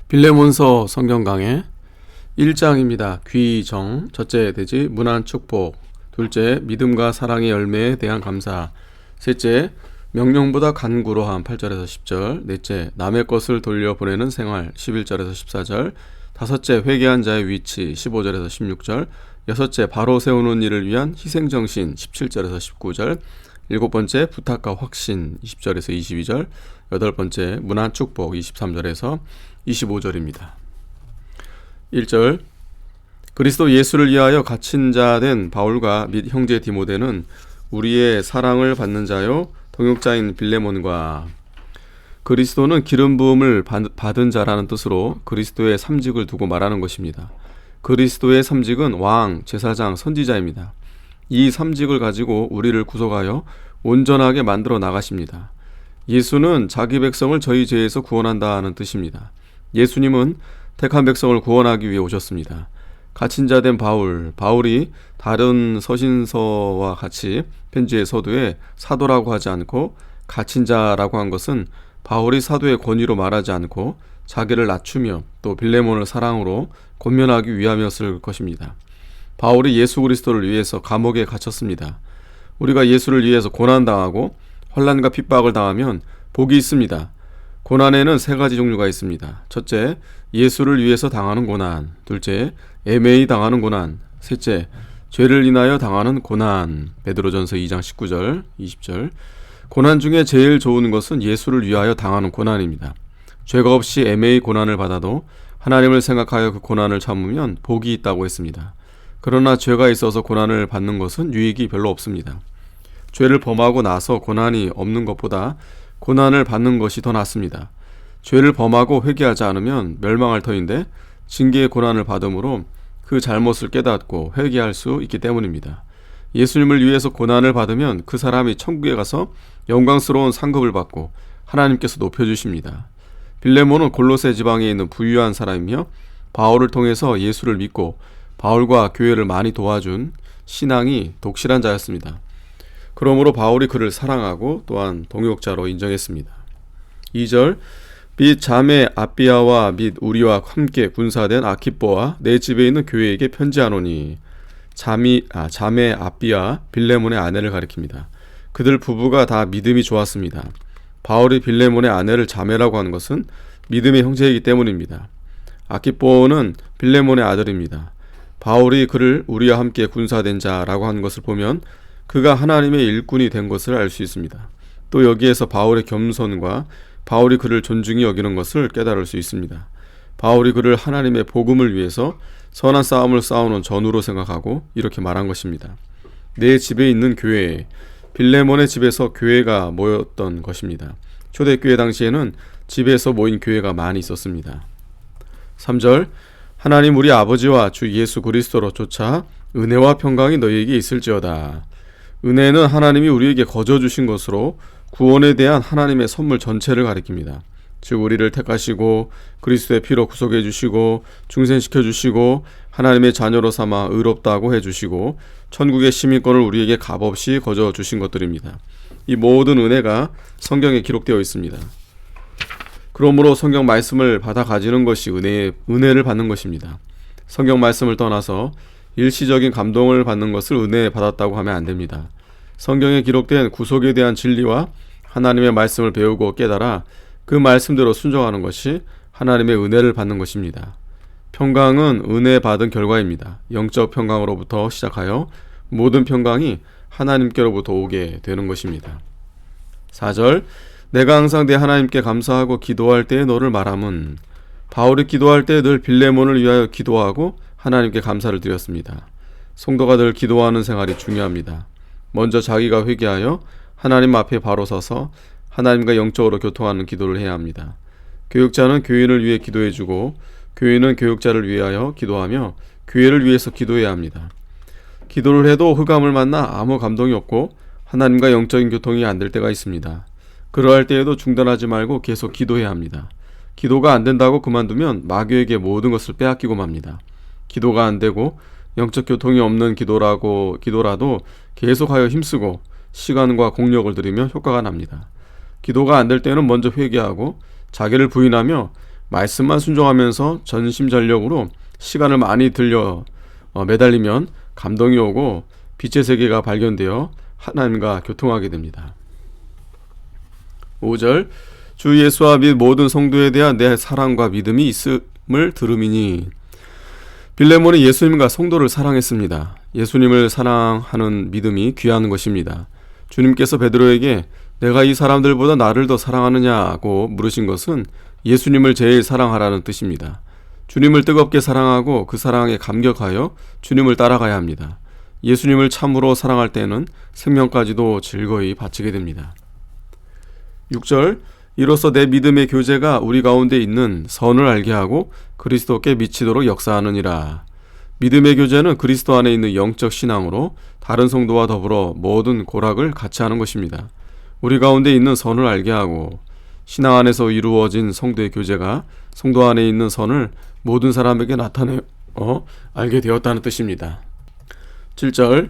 빌레몬서 성경 강해 1장입니다. 귀정, 첫째 대지 문안 축복, 둘째 믿음과 사랑의 열매에 대한 감사, 셋째 명령보다 간구로함 8절에서 10절, 넷째 남의 것을 돌려보내는 생활 11절에서 14절, 다섯째 회개한 자의 위치 15절에서 16절, 여섯째 바로 세우는 일을 위한 희생정신 17절에서 19절, 일곱 번째 부탁과 확신 20절에서 22절, 여덟 번째 문안 축복 23절에서 25절입니다. 1절 그리스도 예수를 위하여 갇힌 자 된 바울과 및 형제 디모데는 우리의 사랑을 받는 자요 동역자인 빌레몬과 그리스도는 기름 부음을 받은 자라는 뜻으로 그리스도의 삼직을 두고 말하는 것입니다. 그리스도의 삼직은 왕, 제사장, 선지자입니다. 이 삼직을 가지고 우리를 구속하여 온전하게 만들어 나가십니다. 예수는 자기 백성을 저희 죄에서 구원한다는 뜻입니다. 예수님은 택한 백성을 구원하기 위해 오셨습니다. 갇힌 자 된 바울이 다른 서신서와 같이 편지의 서두에 사도라고 하지 않고 갇힌 자라고 한 것은 바울이 사도의 권위로 말하지 않고 자기를 낮추며 또 빌레몬을 사랑으로 권면하기 위함이었을 것입니다. 바울이 예수 그리스도를 위해서 감옥에 갇혔습니다. 우리가 예수를 위해서 고난당하고 환난과 핍박을 당하면 복이 있습니다. 고난에는 세 가지 종류가 있습니다. 첫째, 예수를 위해서 당하는 고난. 둘째, 애매히 당하는 고난. 셋째, 죄를 인하여 당하는 고난. 베드로전서 2장 19절, 20절. 고난 중에 제일 좋은 것은 예수를 위하여 당하는 고난입니다. 죄가 없이 애매히 고난을 받아도 하나님을 생각하여 그 고난을 참으면 복이 있다고 했습니다. 그러나 죄가 있어서 고난을 받는 것은 유익이 별로 없습니다. 죄를 범하고 나서 고난이 없는 것보다 고난을 받는 것이 더 낫습니다. 죄를 범하고 회개하지 않으면 멸망할 터인데 징계의 고난을 받음으로 그 잘못을 깨닫고 회개할 수 있기 때문입니다. 예수님을 위해서 고난을 받으면 그 사람이 천국에 가서 영광스러운 상급을 받고 하나님께서 높여주십니다. 빌레몬은 골로새 지방에 있는 부유한 사람이며 바울을 통해서 예수를 믿고 바울과 교회를 많이 도와준 신앙이 독실한 자였습니다. 그러므로 바울이 그를 사랑하고 또한 동역자로 인정했습니다. 2절 및 자매 아비아와 및 우리와 함께 군사된 아키뽀와 내 집에 있는 교회에게 편지하노니. 자매 아비아 빌레몬의 아내를 가리킵니다. 그들 부부가 다 믿음이 좋았습니다. 바울이 빌레몬의 아내를 자매라고 하는 것은 믿음의 형제이기 때문입니다. 아키뽀는 빌레몬의 아들입니다. 바울이 그를 우리와 함께 군사된 자라고 하는 것을 보면 그가 하나님의 일꾼이 된 것을 알 수 있습니다. 또 여기에서 바울의 겸손과 바울이 그를 존중히 여기는 것을 깨달을 수 있습니다. 바울이 그를 하나님의 복음을 위해서 선한 싸움을 싸우는 전우로 생각하고 이렇게 말한 것입니다. 내 집에 있는 교회, 빌레몬의 집에서 교회가 모였던 것입니다. 초대교회 당시에는 집에서 모인 교회가 많이 있었습니다. 3절 하나님 우리 아버지와 주 예수 그리스도로 쫓아 은혜와 평강이 너희에게 있을지어다. 은혜는 하나님이 우리에게 거저 주신 것으로 구원에 대한 하나님의 선물 전체를 가리킵니다. 즉 우리를 택하시고 그리스도의 피로 구속해 주시고 중생시켜 주시고 하나님의 자녀로 삼아 의롭다고 해주시고 천국의 시민권을 우리에게 값없이 거저 주신 것들입니다. 이 모든 은혜가 성경에 기록되어 있습니다. 그러므로 성경 말씀을 받아 가지는 것이 은혜를 받는 것입니다. 성경 말씀을 떠나서 일시적인 감동을 받는 것을 은혜 받았다고 하면 안 됩니다. 성경에 기록된 구속에 대한 진리와 하나님의 말씀을 배우고 깨달아 그 말씀대로 순종하는 것이 하나님의 은혜를 받는 것입니다. 평강은 은혜 받은 결과입니다. 영적 평강으로부터 시작하여 모든 평강이 하나님께로부터 오게 되는 것입니다. 4절 내가 항상 내 하나님께 감사하고 기도할 때에 너를 말함은. 바울이 기도할 때 늘 빌레몬을 위하여 기도하고 하나님께 감사를 드렸습니다. 성도가 늘 기도하는 생활이 중요합니다. 먼저 자기가 회개하여 하나님 앞에 바로 서서 하나님과 영적으로 교통하는 기도를 해야 합니다. 교육자는 교인을 위해 기도해주고 교인은 교육자를 위하여 기도하며 교회를 위해서 기도해야 합니다. 기도를 해도 흑암을 만나 아무 감동이 없고 하나님과 영적인 교통이 안 될 때가 있습니다. 그러할 때에도 중단하지 말고 계속 기도해야 합니다. 기도가 안 된다고 그만두면 마귀에게 모든 것을 빼앗기고 맙니다. 기도가 안 되고 영적 교통이 없는 기도라도 계속하여 힘쓰고 시간과 공력을 들이며 효과가 납니다. 기도가 안 될 때는 먼저 회개하고 자기를 부인하며 말씀만 순종하면서 전심전력으로 시간을 많이 매달리면 감동이 오고 빛의 세계가 발견되어 하나님과 교통하게 됩니다. 5절 주 예수와 및 모든 성도에 대한 내 사랑과 믿음이 있음을 들음이니. 빌레몬이 예수님과 성도를 사랑했습니다. 예수님을 사랑하는 믿음이 귀한 것입니다. 주님께서 베드로에게 내가 이 사람들보다 나를 더 사랑하느냐고 물으신 것은 예수님을 제일 사랑하라는 뜻입니다. 주님을 뜨겁게 사랑하고 그 사랑에 감격하여 주님을 따라가야 합니다. 예수님을 참으로 사랑할 때는 생명까지도 즐거이 바치게 됩니다. 6절 이로써 내 믿음의 교제가 우리 가운데 있는 선을 알게 하고 그리스도께 미치도록 역사하느니라. 믿음의 교제는 그리스도 안에 있는 영적 신앙으로 다른 성도와 더불어 모든 고락을 같이 하는 것입니다. 우리 가운데 있는 선을 알게 하고 신앙 안에서 이루어진 성도의 교제가 성도 안에 있는 선을 모든 사람에게 나타내 알게 되었다는 뜻입니다. 7절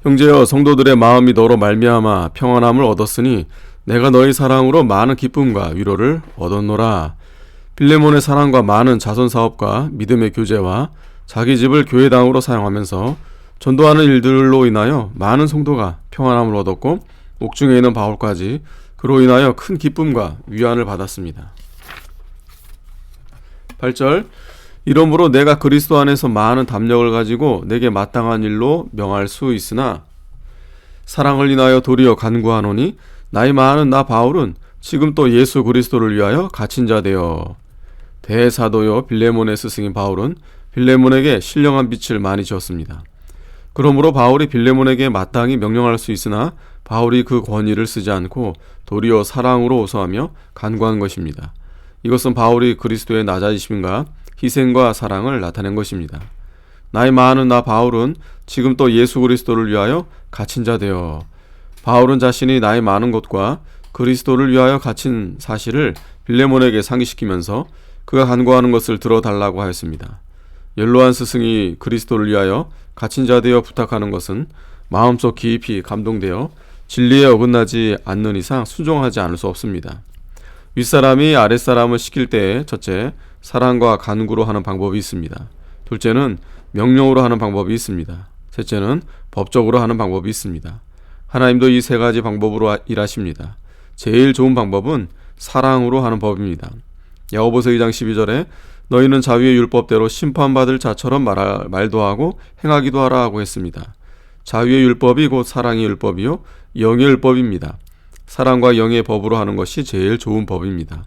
형제여 성도들의 마음이 너로 말미암아 평안함을 얻었으니 내가 너희 사랑으로 많은 기쁨과 위로를 얻었노라. 빌레몬의 사랑과 많은 자선사업과 믿음의 교제와 자기 집을 교회당으로 사용하면서 전도하는 일들로 인하여 많은 성도가 평안함을 얻었고 옥중에 있는 바울까지 그로 인하여 큰 기쁨과 위안을 받았습니다. 8절 이러므로 내가 그리스도 안에서 많은 담력을 가지고 내게 마땅한 일로 명할 수 있으나 사랑을 인하여 도리어 간구하노니 나이 많은 나 바울은 지금 또 예수 그리스도를 위하여 갇힌 자 되어 대사도요 빌레몬의 스승인 바울은 빌레몬에게 신령한 빛을 많이 주었습니다. 그러므로 바울이 빌레몬에게 마땅히 명령할 수 있으나 바울이 그 권위를 쓰지 않고 도리어 사랑으로 호소하며 간구한 것입니다. 이것은 바울이 그리스도의 낮아지심과 희생과 사랑을 나타낸 것입니다. 나이 많은 나 바울은 지금 또 예수 그리스도를 위하여 갇힌 자 되어 바울은 자신이 나이 많은 것과 그리스도를 위하여 갇힌 사실을 빌레몬에게 상기시키면서 그가 간구하는 것을 들어달라고 하였습니다. 연로한 스승이 그리스도를 위하여 갇힌 자 되어 부탁하는 것은 마음속 깊이 감동되어 진리에 어긋나지 않는 이상 순종하지 않을 수 없습니다. 윗사람이 아랫사람을 시킬 때에 첫째, 사랑과 간구로 하는 방법이 있습니다. 둘째는 명령으로 하는 방법이 있습니다. 셋째는 법적으로 하는 방법이 있습니다. 하나님도 이 세 가지 방법으로 일하십니다. 제일 좋은 방법은 사랑으로 하는 법입니다. 야고보서 2장 12절에 너희는 자위의 율법대로 심판받을 자처럼 말도 하고 행하기도 하라 하고 했습니다. 자위의 율법이 곧 사랑의 율법이요 영의 율법입니다. 사랑과 영의 법으로 하는 것이 제일 좋은 법입니다.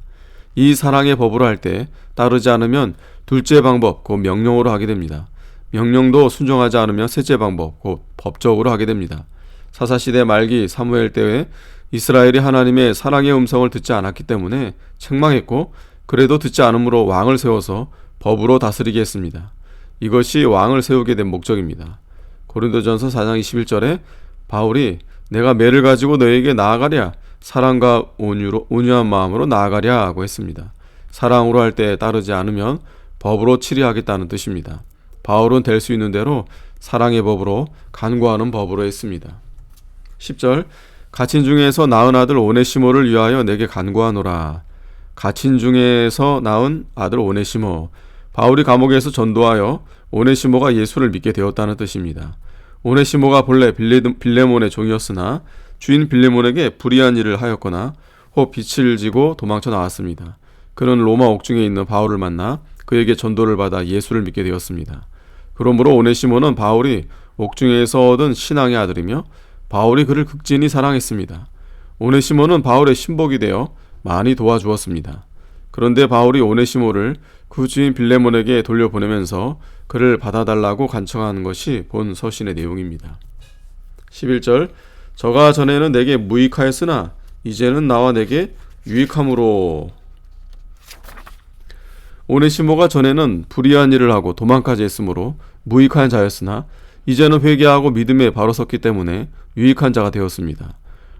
이 사랑의 법으로 할 때 따르지 않으면 둘째 방법 곧 명령으로 하게 됩니다. 명령도 순종하지 않으면 셋째 방법 곧 법적으로 하게 됩니다. 사사시대 말기 사무엘 때에 이스라엘이 하나님의 사랑의 음성을 듣지 않았기 때문에 책망했고 그래도 듣지 않으므로 왕을 세워서 법으로 다스리게 했습니다. 이것이 왕을 세우게 된 목적입니다. 고린도전서 4장 21절에 바울이 내가 매를 가지고 너에게 나아가랴 사랑과 온유한 마음으로 나아가랴 하고 했습니다. 사랑으로 할 때 따르지 않으면 법으로 치리하겠다는 뜻입니다. 바울은 될 수 있는 대로 사랑의 법으로 간구하는 법으로 했습니다. 10절 갇힌 중에서 낳은 아들 오네시모를 위하여 내게 간구하노라. 갇힌 중에서 낳은 아들 오네시모, 바울이 감옥에서 전도하여 오네시모가 예수를 믿게 되었다는 뜻입니다. 오네시모가 본래 빌레몬의 종이었으나 주인 빌레몬에게 불의한 일을 하였거나 혹 빛을 지고 도망쳐 나왔습니다. 그는 로마 옥중에 있는 바울을 만나 그에게 전도를 받아 예수를 믿게 되었습니다. 그러므로 오네시모는 바울이 옥중에서 얻은 신앙의 아들이며 바울이 그를 극진히 사랑했습니다. 오네시모는 바울의 신복이 되어 많이 도와주었습니다. 그런데 바울이 오네시모를 그 주인 빌레몬에게 돌려보내면서 그를 받아달라고 간청하는 것이 본 서신의 내용입니다. 11절 저가 전에는 내게 무익하였으나 이제는 나와 내게 유익함으로. 오네시모가 전에는 불의한 일을 하고 도망까지 했으므로 무익한 자였으나 이제는 회개하고 믿음에 바로 섰기 때문에 유익한 자가 되었습니다.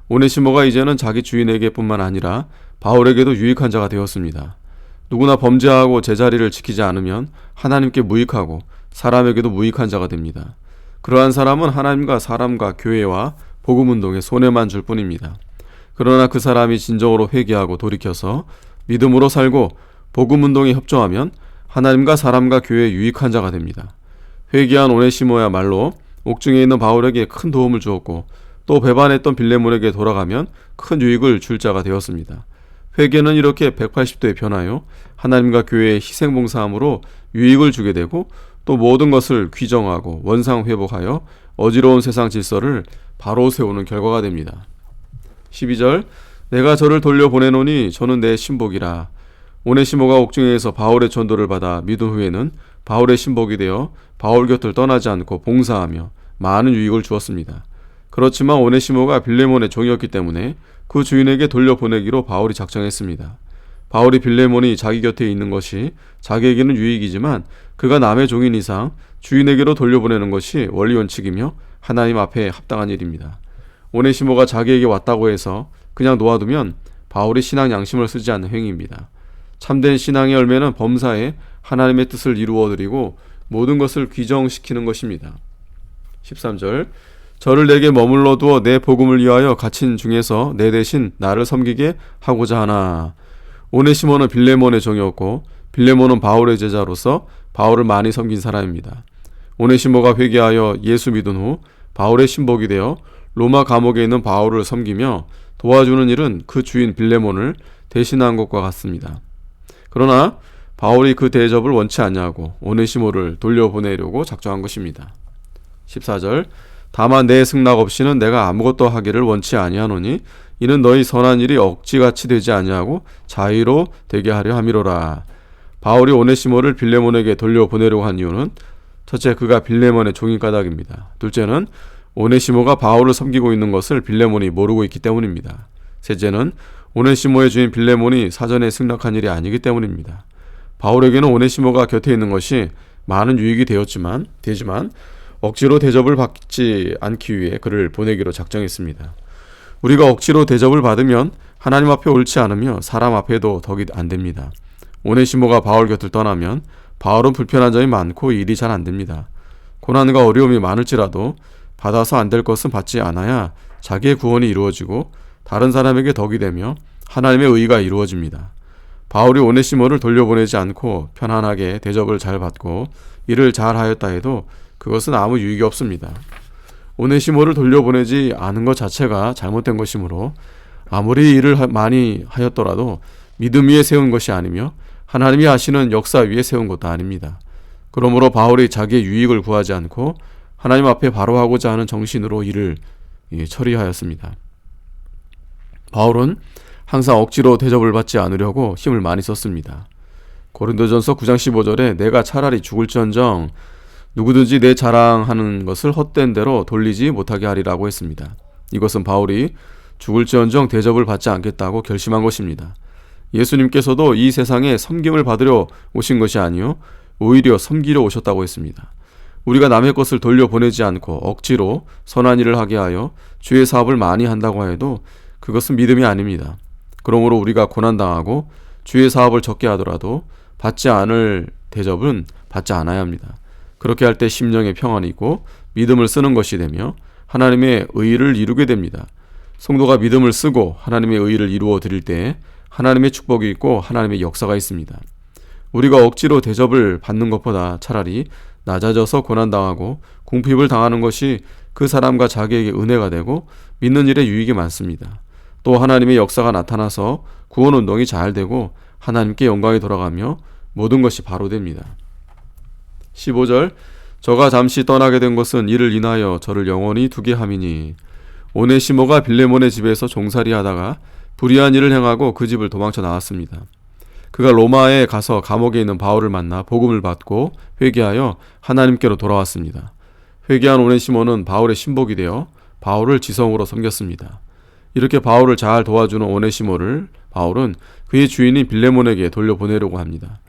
오네시모가 이제는 자기 주인에게 뿐만 아니라 바울에게도 유익한 자가 되었습니다. 누구나 범죄하고 제자리를 지키지 않으면 하나님께 무익하고 사람에게도 무익한 자가 됩니다. 그러한 사람은 하나님과 사람과 교회와 복음운동에 손해만 줄 뿐입니다. 그러나 그 사람이 진정으로 회개하고 돌이켜서 믿음으로 살고 복음 운동에 협조하면 하나님과 사람과 교회에 유익한 자가 됩니다. 회개한 오네시모야말로 옥중에 있는 바울에게 큰 도움을 주었고 또 배반했던 빌레몬에게 돌아가면 큰 유익을 줄 자가 되었습니다. 회개는 이렇게 180도의 변화요, 하나님과 교회의 희생봉사함으로 유익을 주게 되고 또 모든 것을 귀정하고 원상회복하여 어지러운 세상 질서를 바로 세우는 결과가 됩니다. 12절, 내가 저를 돌려보내노니 저는 내 신복이라. 오네시모가 옥중에서 바울의 전도를 받아 믿은 후에는 바울의 신복이 되어 바울 곁을 떠나지 않고 봉사하며 많은 유익을 주었습니다. 그렇지만 오네시모가 빌레몬의 종이었기 때문에 그 주인에게 돌려보내기로 바울이 작정했습니다. 바울이 빌레몬이 자기 곁에 있는 것이 자기에게는 유익이지만 그가 남의 종인 이상 주인에게로 돌려보내는 것이 원리 원칙이며 하나님 앞에 합당한 일입니다. 오네시모가 자기에게 왔다고 해서 그냥 놓아두면 바울이 신앙 양심을 쓰지 않는 행위입니다. 참된 신앙의 열매는 범사에 하나님의 뜻을 이루어드리고 모든 것을 귀정시키는 것입니다. 13절, 저를 내게 머물러 두어 내 복음을 위하여 갇힌 중에서 내 대신 나를 섬기게 하고자 하나. 오네시모는 빌레몬의 종이었고 빌레몬은 바울의 제자로서 바울을 많이 섬긴 사람입니다. 오네시모가 회개하여 예수 믿은 후 바울의 신복이 되어 로마 감옥에 있는 바울을 섬기며 도와주는 일은 그 주인 빌레몬을 대신한 것과 같습니다. 그러나 바울이 그 대접을 원치 않냐고 오네시모를 돌려보내려고 작정한 것입니다. 14절, 다만 내 승낙 없이는 내가 아무것도 하기를 원치 아니하노니 이는 너희 선한 일이 억지같이 되지 아니하고 자의로 되게 하려 함이로라. 바울이 오네시모를 빌레몬에게 돌려보내려고 한 이유는 첫째, 그가 빌레몬의 종인 까닭입니다. 둘째는 오네시모가 바울을 섬기고 있는 것을 빌레몬이 모르고 있기 때문입니다. 셋째는 오네시모의 주인 빌레몬이 사전에 승낙한 일이 아니기 때문입니다. 바울에게는 오네시모가 곁에 있는 것이 많은 유익이 되지만 억지로 대접을 받지 않기 위해 그를 보내기로 작정했습니다. 우리가 억지로 대접을 받으면 하나님 앞에 옳지 않으며 사람 앞에도 덕이 안 됩니다. 오네시모가 바울 곁을 떠나면 바울은 불편한 점이 많고 일이 잘 안 됩니다. 고난과 어려움이 많을지라도 받아서 안 될 것은 받지 않아야 자기의 구원이 이루어지고 다른 사람에게 덕이 되며 하나님의 의가 이루어집니다. 바울이 오네시모를 돌려보내지 않고 편안하게 대접을 잘 받고 일을 잘 하였다 해도 그것은 아무 유익이 없습니다. 오네시모를 돌려보내지 않은 것 자체가 잘못된 것이므로 아무리 일을 많이 하였더라도 믿음 위에 세운 것이 아니며 하나님이 하시는 역사 위에 세운 것도 아닙니다. 그러므로 바울이 자기의 유익을 구하지 않고 하나님 앞에 바로 하고자 하는 정신으로 일을 처리하였습니다. 바울은 항상 억지로 대접을 받지 않으려고 힘을 많이 썼습니다. 고린도전서 9장 15절에 내가 차라리 죽을지언정 누구든지 내 자랑하는 것을 헛된 대로 돌리지 못하게 하리라고 했습니다. 이것은 바울이 죽을지언정 대접을 받지 않겠다고 결심한 것입니다. 예수님께서도 이 세상에 섬김을 받으려 오신 것이 아니요 오히려 섬기려 오셨다고 했습니다. 우리가 남의 것을 돌려보내지 않고 억지로 선한 일을 하게 하여 주의 사업을 많이 한다고 해도 그것은 믿음이 아닙니다. 그러므로 우리가 고난당하고 주의 사업을 적게 하더라도 받지 않을 대접은 받지 않아야 합니다. 그렇게 할 때 심령에 평안이 있고 믿음을 쓰는 것이 되며 하나님의 의를 이루게 됩니다. 성도가 믿음을 쓰고 하나님의 의를 이루어 드릴 때 하나님의 축복이 있고 하나님의 역사가 있습니다. 우리가 억지로 대접을 받는 것보다 차라리 낮아져서 고난당하고 궁핍을 당하는 것이 그 사람과 자기에게 은혜가 되고 믿는 일에 유익이 많습니다. 또 하나님의 역사가 나타나서 구원운동이 잘 되고 하나님께 영광이 돌아가며 모든 것이 바로 됩니다. 15절, 저가 잠시 떠나게 된 것은 이를 인하여 저를 영원히 두게 함이니. 오네시모가 빌레몬의 집에서 종살이 하다가 불의한 일을 행하고 그 집을 도망쳐 나왔습니다. 그가 로마에 가서 감옥에 있는 바울을 만나 복음을 받고 회개하여 하나님께로 돌아왔습니다. 회개한 오네시모는 바울의 신복이 되어 바울을 지성으로 섬겼습니다. 이렇게 바울을 잘 도와주는 오네시모를 바울은 그의 주인인 빌레몬에게 돌려보내려고 합니다.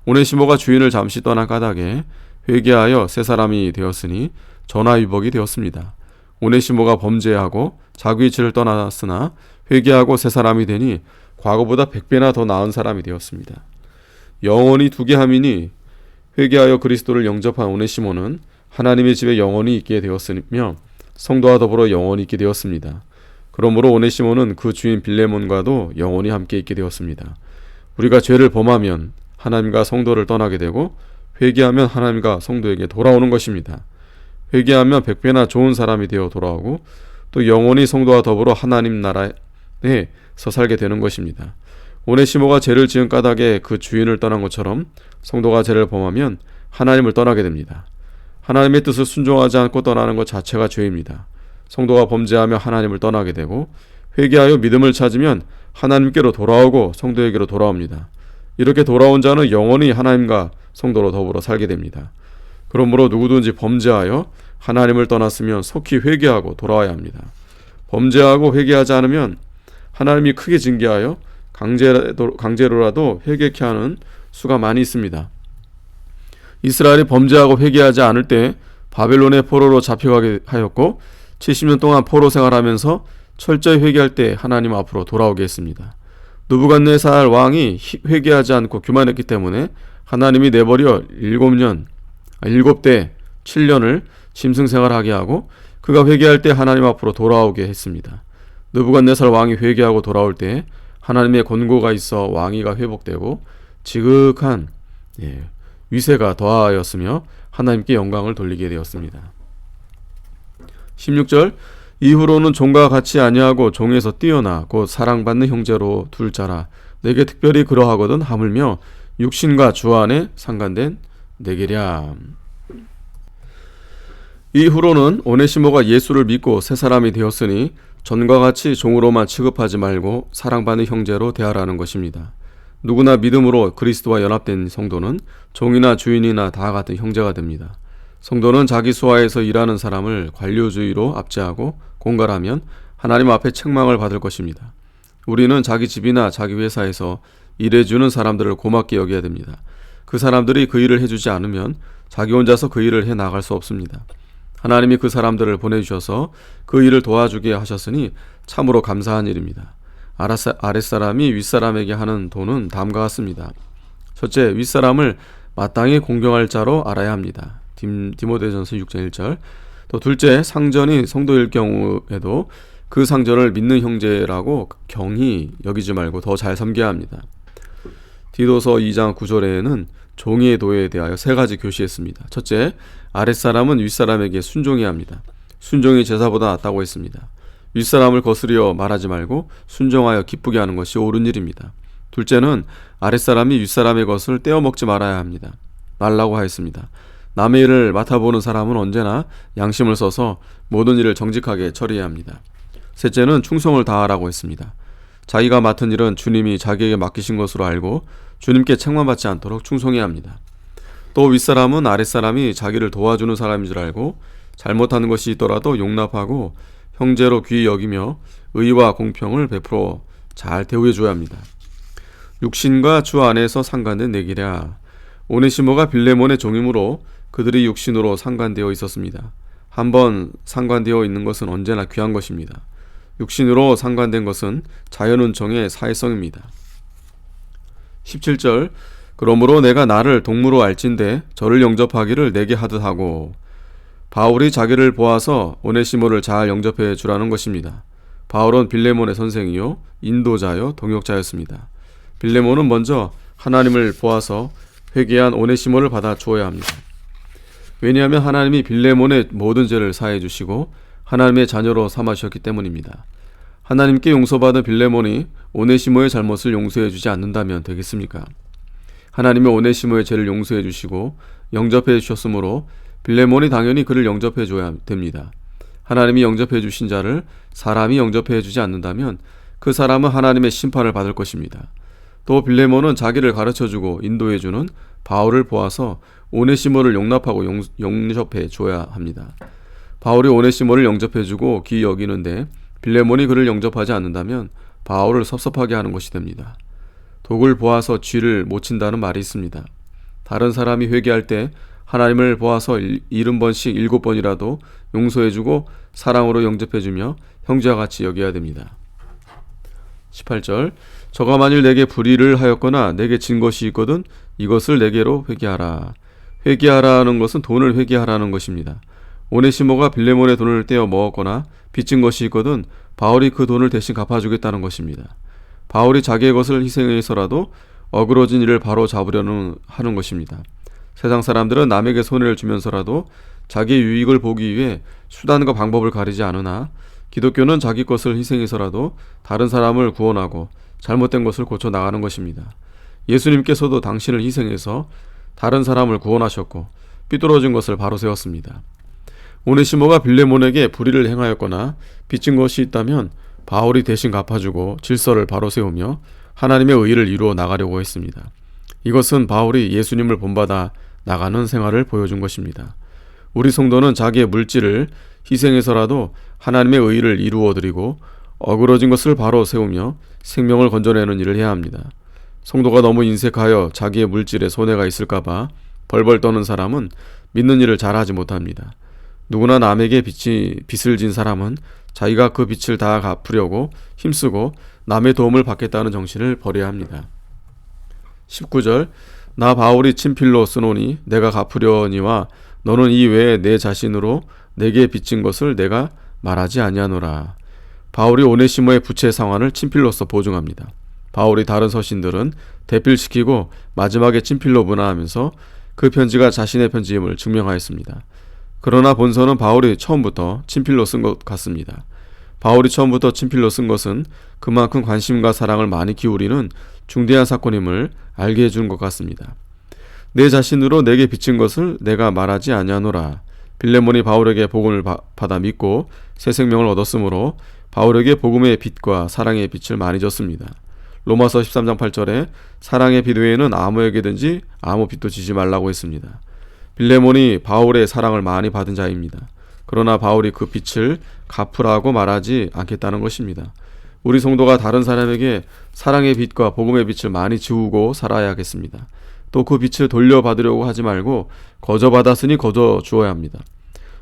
오네시모가 주인을 잠시 떠난 까닭에 회개하여 새 사람이 되었으니 전화위복이 되었습니다. 오네시모가 범죄하고 자기 질을 떠났으나 회개하고 새 사람이 되니 과거보다 100배나 더 나은 사람이 되었습니다. 영원히 두게 함이니 회개하여 그리스도를 영접한 오네시모는 하나님의 집에 영원히 있게 되었으며 성도와 더불어 영원히 있게 되었습니다. 그러므로 오네시모는 그 주인 빌레몬과도 영원히 함께 있게 되었습니다. 우리가 죄를 범하면 하나님과 성도를 떠나게 되고 회개하면 하나님과 성도에게 돌아오는 것입니다. 회개하면 100배나 좋은 사람이 되어 돌아오고 또 영원히 성도와 더불어 하나님 나라에서 살게 되는 것입니다. 오네시모가 죄를 지은 까닭에 그 주인을 떠난 것처럼 성도가 죄를 범하면 하나님을 떠나게 됩니다. 하나님의 뜻을 순종하지 않고 떠나는 것 자체가 죄입니다. 성도가 범죄하며 하나님을 떠나게 되고 회개하여 믿음을 찾으면 하나님께로 돌아오고 성도에게로 돌아옵니다. 이렇게 돌아온 자는 영원히 하나님과 성도로 더불어 살게 됩니다. 그러므로 누구든지 범죄하여 하나님을 떠났으면 속히 회개하고 돌아와야 합니다. 범죄하고 회개하지 않으면 하나님이 크게 징계하여 강제로라도 회개케 하는 수가 많이 있습니다. 이스라엘이 범죄하고 회개하지 않을 때 바벨론의 포로로 잡혀가게 하였고 70년 동안 포로 생활하면서 철저히 회개할 때 하나님 앞으로 돌아오게 했습니다. 느부갓네살 왕이 회개하지 않고 교만했기 때문에 하나님이 내버려 7대 7년을 짐승생활하게 하고 그가 회개할 때 하나님 앞으로 돌아오게 했습니다. 느부갓네살 왕이 회개하고 돌아올 때 하나님의 권고가 있어 왕위가 회복되고 지극한 위세가 더하였으며 하나님께 영광을 돌리게 되었습니다. 16절 이후로는 종과 같이 아니하고 종에서 뛰어나 곧 사랑받는 형제로 둘 자라 내게 특별히 그러하거든 하물며 육신과 주 안에 상관된 내게랴. 이후로는 오네시모가 예수를 믿고 새 사람이 되었으니 전과 같이 종으로만 취급하지 말고 사랑받는 형제로 대하라는 것입니다. 누구나 믿음으로 그리스도와 연합된 성도는 종이나 주인이나 다 같은 형제가 됩니다. 성도는 자기 수하에서 일하는 사람을 관료주의로 압제하고 공갈하면 하나님 앞에 책망을 받을 것입니다. 우리는 자기 집이나 자기 회사에서 일해주는 사람들을 고맙게 여겨야 됩니다. 그 사람들이 그 일을 해주지 않으면 자기 혼자서 그 일을 해나갈 수 없습니다. 하나님이 그 사람들을 보내주셔서 그 일을 도와주게 하셨으니 참으로 감사한 일입니다. 아랫사람이 윗사람에게 하는 도는 다음과 같습니다. 첫째, 윗사람을 마땅히 공경할 자로 알아야 합니다. 디모데전서 6장 1절. 또 둘째, 상전이 성도일 경우에도 그 상전을 믿는 형제라고 경히 여기지 말고 더 잘 섬겨야 합니다. 디도서 2장 9절에는 종의 도에 대하여 세 가지 교시했습니다. 첫째, 아랫사람은 윗사람에게 순종해야 합니다. 순종이 제사보다 낫다고 했습니다. 윗사람을 거스려 말하지 말고 순종하여 기쁘게 하는 것이 옳은 일입니다. 둘째는 아랫사람이 윗사람의 것을 떼어먹지 말아야 말라고 하였습니다. 남의 일을 맡아보는 사람은 언제나 양심을 써서 모든 일을 정직하게 처리해야 합니다. 셋째는 충성을 다하라고 했습니다. 자기가 맡은 일은 주님이 자기에게 맡기신 것으로 알고 주님께 책망받지 않도록 충성해야 합니다. 또 윗사람은 아랫사람이 자기를 도와주는 사람인 줄 알고 잘못하는 것이 있더라도 용납하고 형제로 귀히 여기며 의와 공평을 베풀어 잘 대우해 줘야 합니다. 육신과 주 안에서 상관된 내기랴. 오네시모가 빌레몬의 종이므로 그들이 육신으로 상관되어 있었습니다. 한번 상관되어 있는 것은 언제나 귀한 것입니다. 육신으로 상관된 것은 자연운총의 사회성입니다. 17절 그러므로 내가 나를 동무로 알진대 저를 영접하기를 내게 하듯 하고. 바울이 자기를 보아서 오네시모를 잘 영접해 주라는 것입니다. 바울은 빌레몬의 선생이요 인도자요 동역자였습니다. 빌레몬은 먼저 하나님을 보아서 회개한 오네시모를 받아 주어야 합니다. 왜냐하면 하나님이 빌레몬의 모든 죄를 사해 주시고 하나님의 자녀로 삼아 주셨기 때문입니다. 하나님께 용서받은 빌레몬이 오네시모의 잘못을 용서해 주지 않는다면 되겠습니까? 하나님이 오네시모의 죄를 용서해 주시고 영접해 주셨으므로 빌레몬이 당연히 그를 영접해 줘야 됩니다. 하나님이 영접해 주신 자를 사람이 영접해 주지 않는다면 그 사람은 하나님의 심판을 받을 것입니다. 또 빌레몬은 자기를 가르쳐주고 인도해주는 바울을 보아서 오네시모를 용납하고 영접해 줘야 합니다. 바울이 오네시모를 영접해주고 귀히 여기는데 빌레몬이 그를 영접하지 않는다면 바울을 섭섭하게 하는 것이 됩니다. 독을 보아서 쥐를 못 친다는 말이 있습니다. 다른 사람이 회개할 때 하나님을 보아서 70번씩 7번이라도 용서해주고 사랑으로 영접해주며 형제와 같이 여겨야 됩니다. 18절 저가 만일 내게 불의를 하였거나 내게 진 것이 있거든 이것을 내게로 회개하라. 회개하라는 것은 돈을 회개하라는 것입니다. 오네시모가 빌레몬의 돈을 떼어 먹었거나 빚진 것이 있거든 바울이 그 돈을 대신 갚아주겠다는 것입니다. 바울이 자기의 것을 희생해서라도 어그러진 일을 바로 잡으려는 하는 것입니다. 세상 사람들은 남에게 손해를 주면서라도 자기의 유익을 보기 위해 수단과 방법을 가리지 않으나 기독교는 자기 것을 희생해서라도 다른 사람을 구원하고 잘못된 것을 고쳐 나가는 것입니다. 예수님께서도 당신을 희생해서 다른 사람을 구원하셨고 삐뚤어진 것을 바로 세웠습니다. 오네시모가 빌레몬에게 불의를 행하였거나 빚진 것이 있다면 바울이 대신 갚아주고 질서를 바로 세우며 하나님의 의의를 이루어 나가려고 했습니다. 이것은 바울이 예수님을 본받아 나가는 생활을 보여준 것입니다. 우리 성도는 자기의 물질을 희생해서라도 하나님의 의의를 이루어드리고 어그러진 것을 바로 세우며 생명을 건져내는 일을 해야 합니다. 성도가 너무 인색하여 자기의 물질에 손해가 있을까봐 벌벌 떠는 사람은 믿는 일을 잘하지 못합니다. 누구나 남에게 빚을 진 사람은 자기가 그 빚을 다 갚으려고 힘쓰고 남의 도움을 받겠다는 정신을 버려야 합니다. 19절 나 바울이 친필로 쓰노니 내가 갚으려니와 너는 이 외에 내 자신으로 내게 빚진 것을 내가 말하지 아니하노라. 바울이 오네시모의 부채 상환을 친필로써 보증합니다. 바울이 다른 서신들은 대필시키고 마지막에 친필로 문화하면서 그 편지가 자신의 편지임을 증명하였습니다. 그러나 본서는 바울이 처음부터 친필로 쓴 것 같습니다. 바울이 처음부터 친필로 쓴 것은 그만큼 관심과 사랑을 많이 기울이는 중대한 사건임을 알게 해준 것 같습니다. 내 자신으로 내게 빚진 것을 내가 말하지 아니하노라. 빌레몬이 바울에게 복음을 받아 믿고 새 생명을 얻었으므로 바울에게 복음의 빛과 사랑의 빛을 많이 줬습니다. 로마서 13장 8절에 사랑의 빛 외에는 아무에게든지 아무 빛도 지지 말라고 했습니다. 빌레몬이 바울의 사랑을 많이 받은 자입니다. 그러나 바울이 그 빛을 갚으라고 말하지 않겠다는 것입니다. 우리 성도가 다른 사람에게 사랑의 빛과 복음의 빛을 많이 지우고 살아야겠습니다. 또 그 빛을 돌려받으려고 하지 말고 거저 받았으니 거저 주어야 합니다.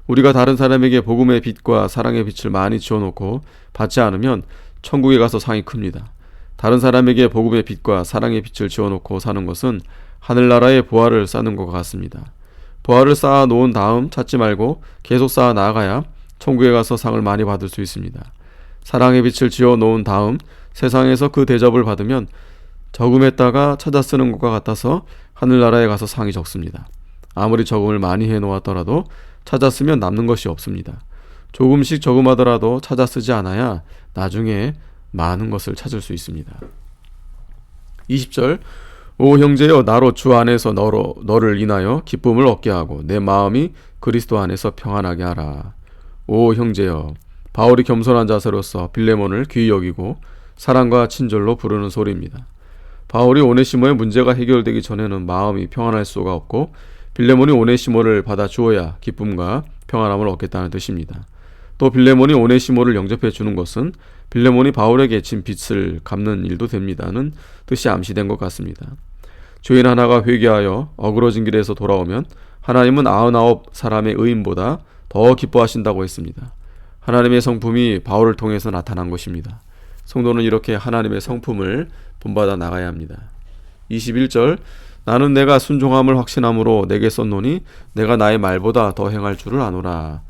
우리가 다른 사람에게 복음의 빛과 사랑의 빛을 많이 지어놓고 받지 않으면 천국에 가서 상이 큽니다. 다른 사람에게 복음의 빛과 사랑의 빛을 지어놓고 사는 것은 하늘나라의 보화를 쌓는 것 같습니다. 보화를 쌓아 놓은 다음 찾지 말고 계속 쌓아 나아가야 천국에 가서 상을 많이 받을 수 있습니다. 사랑의 빛을 지어 놓은 다음 세상에서 그 대접을 받으면 저금했다가 찾아 쓰는 것과 같아서 하늘나라에 가서 상이 적습니다. 아무리 저금을 많이 해놓았더라도 찾아 쓰면 남는 것이 없습니다. 조금씩 저금하더라도 찾아 쓰지 않아야 나중에 많은 것을 찾을 수 있습니다. 20절 오 형제여 나로 주 안에서 너를 인하여 기쁨을 얻게 하고 내 마음이 그리스도 안에서 평안하게 하라. 오 형제여 바울이 겸손한 자세로서 빌레몬을 귀히 여기고 사랑과 친절로 부르는 소리입니다. 바울이 오네시모의 문제가 해결되기 전에는 마음이 평안할 수가 없고 빌레몬이 오네시모를 받아 주어야 기쁨과 평안함을 얻겠다는 뜻입니다. 또 빌레몬이 오네시모를 영접해 주는 것은 빌레몬이 바울에게 진 빚을 갚는 일도 됩니다는 뜻이 암시된 것 같습니다. 죄인 하나가 회개하여 어그러진 길에서 돌아오면 하나님은 99 사람의 의인보다 더 기뻐하신다고 했습니다. 하나님의 성품이 바울을 통해서 나타난 것입니다. 성도는 이렇게 하나님의 성품을 본받아 나가야 합니다. 21절 나는 내가 순종함을 확신함으로 내게 썼노니 내가 나의 말보다 더 행할 줄을 아노라.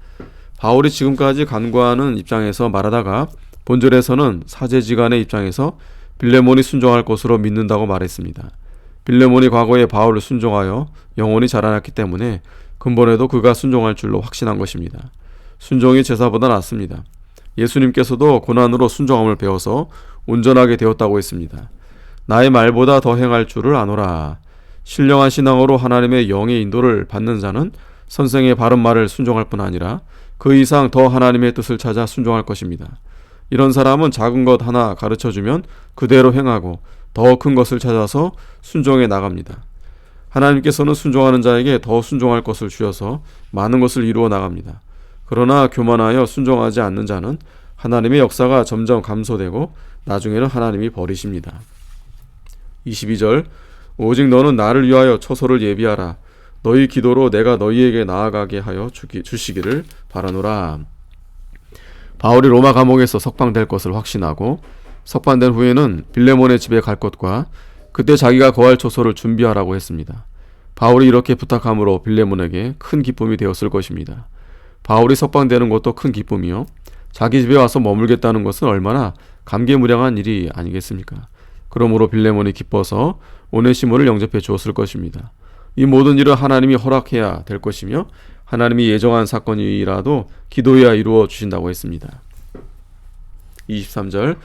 바울이 지금까지 간구하는 입장에서 말하다가 본절에서는 사제지간의 입장에서 빌레몬이 순종할 것으로 믿는다고 말했습니다. 빌레몬이 과거에 바울을 순종하여 영혼이 자라났기 때문에 근본에도 그가 순종할 줄로 확신한 것입니다. 순종이 제사보다 낫습니다. 예수님께서도 고난으로 순종함을 배워서 온전하게 되었다고 했습니다. 나의 말보다 더 행할 줄을 아노라. 신령한 신앙으로 하나님의 영의 인도를 받는 자는 선생의 바른 말을 순종할 뿐 아니라 그 이상 더 하나님의 뜻을 찾아 순종할 것입니다. 이런 사람은 작은 것 하나 가르쳐주면 그대로 행하고 더 큰 것을 찾아서 순종해 나갑니다. 하나님께서는 순종하는 자에게 더 순종할 것을 주셔서 많은 것을 이루어 나갑니다. 그러나 교만하여 순종하지 않는 자는 하나님의 역사가 점점 감소되고 나중에는 하나님이 버리십니다. 22절 오직 너는 나를 위하여 처소를 예비하라. 너희 기도로 내가 너희에게 나아가게 하여 주시기를 바라노라. 바울이 로마 감옥에서 석방될 것을 확신하고 석방된 후에는 빌레몬의 집에 갈 것과 그때 자기가 거할 처소를 준비하라고 했습니다. 바울이 이렇게 부탁함으로 빌레몬에게 큰 기쁨이 되었을 것입니다. 바울이 석방되는 것도 큰 기쁨이요. 자기 집에 와서 머물겠다는 것은 얼마나 감개무량한 일이 아니겠습니까? 그러므로 빌레몬이 기뻐서 오네시모를 영접해 주었을 것입니다. 이 모든 일은 하나님이 허락해야 될 것이며 하나님이 예정한 사건이라도 기도해야 이루어 주신다고 했습니다. 23절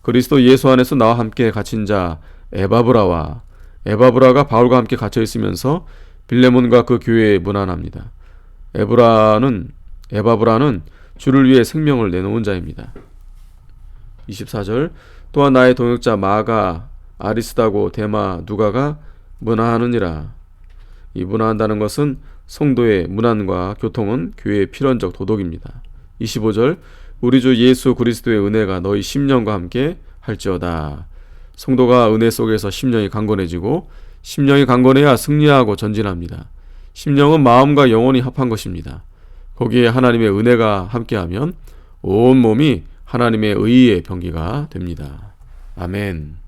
그리스도 예수 안에서 나와 함께 갇힌 자 에바브라가 바울과 함께 갇혀 있으면서 빌레몬과 그 교회에 문안합니다. 에바브라는 주를 위해 생명을 내놓은 자입니다. 24절 또한 나의 동역자 마가, 아리스다고, 데마, 누가가 문안하느니라. 이 문안한다는 것은 성도의 문안과 교통은 교회의 필연적 도덕입니다. 25절 우리 주 예수 그리스도의 은혜가 너희 심령과 함께 할지어다. 성도가 은혜 속에서 심령이 강건해지고 심령이 강건해야 승리하고 전진합니다. 심령은 마음과 영혼이 합한 것입니다. 거기에 하나님의 은혜가 함께하면 온 몸이 하나님의 의의 병기가 됩니다. 아멘.